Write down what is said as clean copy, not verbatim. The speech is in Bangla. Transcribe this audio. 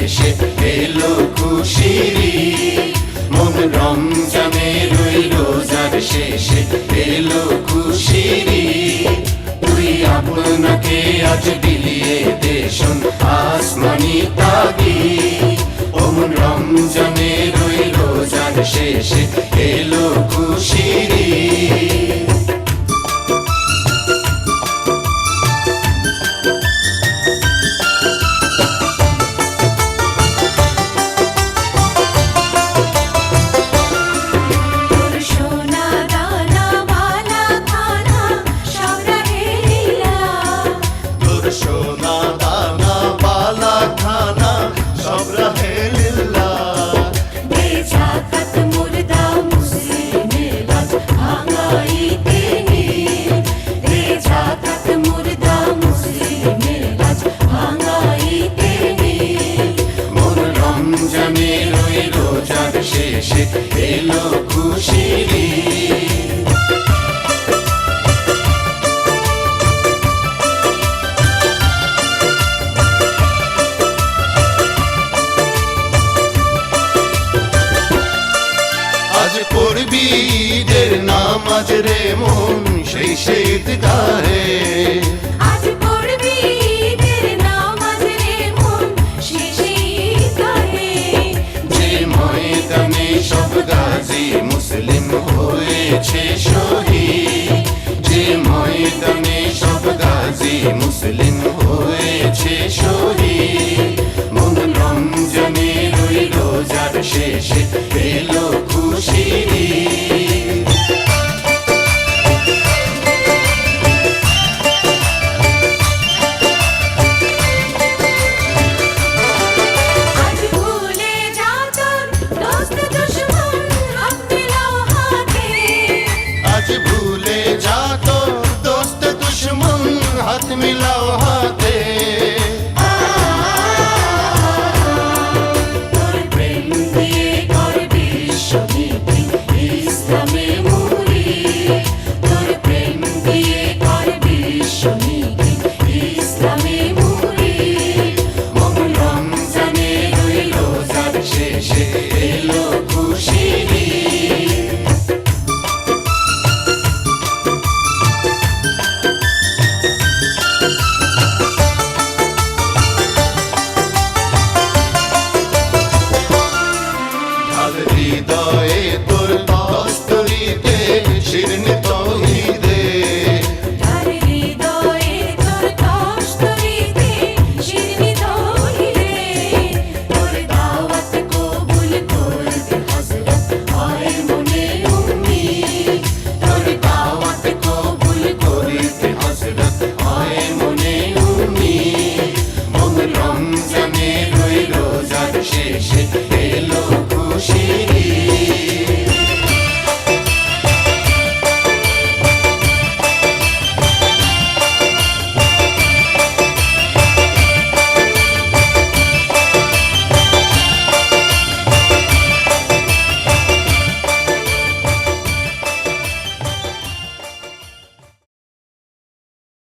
শেষে এলো খুশির ঈদ। মন রমজানের ওই রোজার শেষে এলো খুশির ঈদ। তুই আপনাকে আজ বিলিয়ে দে শোন আসমানি তাগিদ। ও মন রমজানের ওই রোজার শেষে এলো খুশির ঈদ। সোনা দানা বালা খানা সব রাহে লিল্লাহ। দে জাকাত মুর্দা মুসলিমের লাজ ভাঙাইতে ঈদ। দে জাকাত মুর্দা মুসলিমের লাজ ভাঙাইতে ঈদ। মোর রমজানের ওই রোজার শেষে এলো খুশির ঈদ। আজ পড়বি ঈদের নামাজ রে মন সেই শীত গাহে। আজ পড়বি ঈদের নামাজ রে মন শেষে ঈদগাহে। যে ময়দানে সব গাজী মুসলিম হয়েছে শহীদ। যে ময়দানে সব গাজী মুসলিম হয়েছে শহীদ। মন রমজানের ওই রোজার শেষে এলো খুশির ঈদ। আজ ভুলে যা তোর দোস্ত দুশমন হাত মিলাও হাতে। আজ ভুলে যা তো দোস্ত দুশ্মন হাত মিলাও